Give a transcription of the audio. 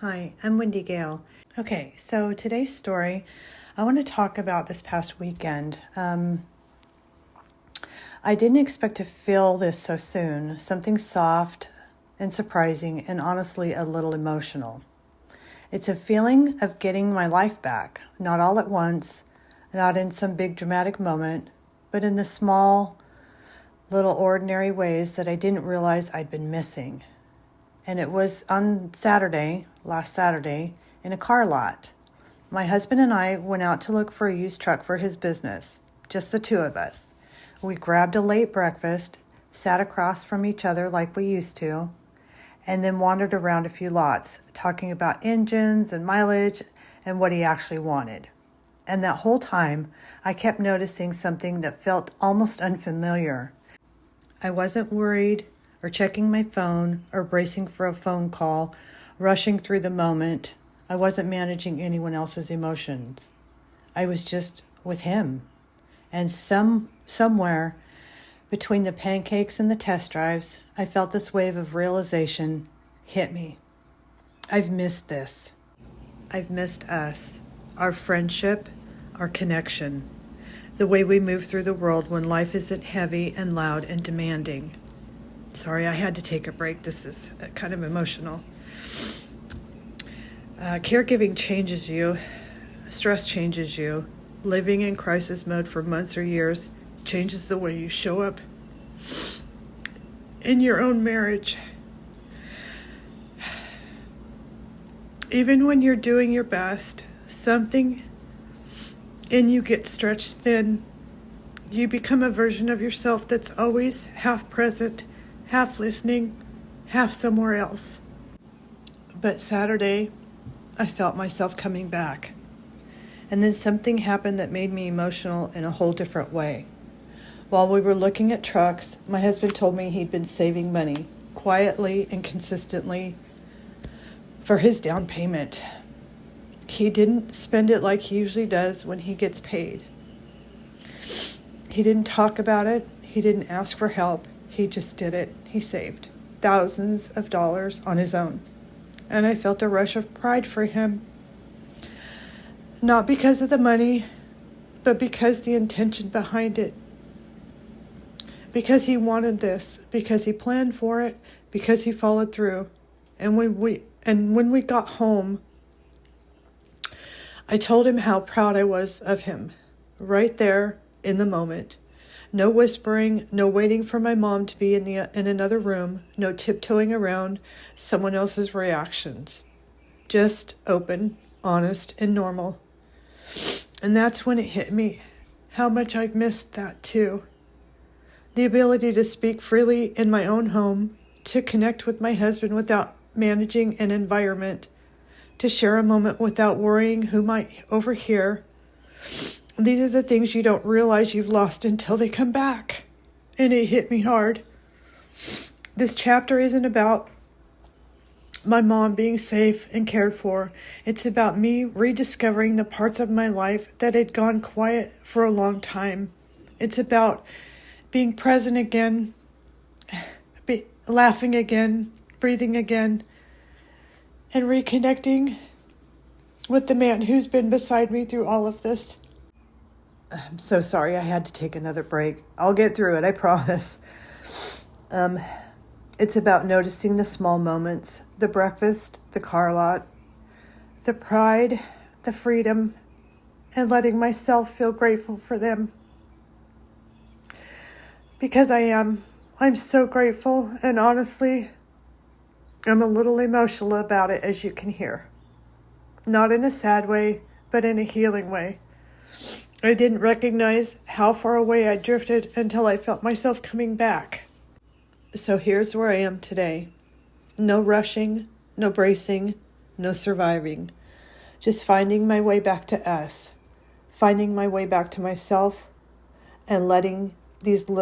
Hi, I'm Wendy Gale. Okay, so today's story, I want to talk about this past weekend. I didn't expect to feel this so soon, something soft and surprising and honestly a little emotional. It's a feeling of getting my life back, not all at once, not in some big dramatic moment, but in the small, little ordinary ways that I didn't realize I'd been missing. And it was on last Saturday, in a car lot. My husband and I went out to look for a used truck for his business, just the two of us. We grabbed a late breakfast, sat across from each other like we used to, and then wandered around a few lots, talking about engines and mileage and what he actually wanted. And that whole time, I kept noticing something that felt almost unfamiliar. I wasn't worried or checking my phone or bracing for a phone call, rushing through the moment. I wasn't managing anyone else's emotions. I was just with him. And somewhere between the pancakes and the test drives, I felt this wave of realization hit me. I've missed this. I've missed us, our friendship, our connection, the way we move through the world when life isn't heavy and loud and demanding. Sorry, I had to take a break. This is kind of emotional. Caregiving changes you. Stress changes you. Living in crisis mode for months or years changes the way you show up in your own marriage. Even when you're doing your best, something in you gets stretched thin. You become a version of yourself that's always half present, half listening, half somewhere else. But Saturday, I felt myself coming back. And then something happened that made me emotional in a whole different way. While we were looking at trucks, my husband told me he'd been saving money, quietly and consistently, for his down payment. He didn't spend it like he usually does when he gets paid. He didn't talk about it. He didn't ask for help. He just did it. He saved thousands of dollars on his own. And I felt a rush of pride for him. Not because of the money, but because the intention behind it. Because he wanted this, because he planned for it, because he followed through. And when we got home, I told him how proud I was of him, right there in the moment. No whispering, no waiting for my mom to be in another room, no tiptoeing around someone else's reactions. Just open, honest, and normal. And that's when it hit me, how much I've missed that too. The ability to speak freely in my own home, to connect with my husband without managing an environment, to share a moment without worrying who might overhear. These are the things you don't realize you've lost until they come back. And it hit me hard. This chapter isn't about my mom being safe and cared for. It's about me rediscovering the parts of my life that had gone quiet for a long time. It's about being present again, laughing again, breathing again, and reconnecting with the man who's been beside me through all of this. I'm so sorry I had to take another break. I'll get through it, I promise. It's about noticing the small moments, the breakfast, the car lot, the pride, the freedom, and letting myself feel grateful for them. Because I'm so grateful, and honestly, I'm a little emotional about it, as you can hear. Not in a sad way, but in a healing way. I didn't recognize how far away I drifted until I felt myself coming back. So here's where I am today. No rushing, no bracing, no surviving. Just finding my way back to us. Finding my way back to myself and letting these little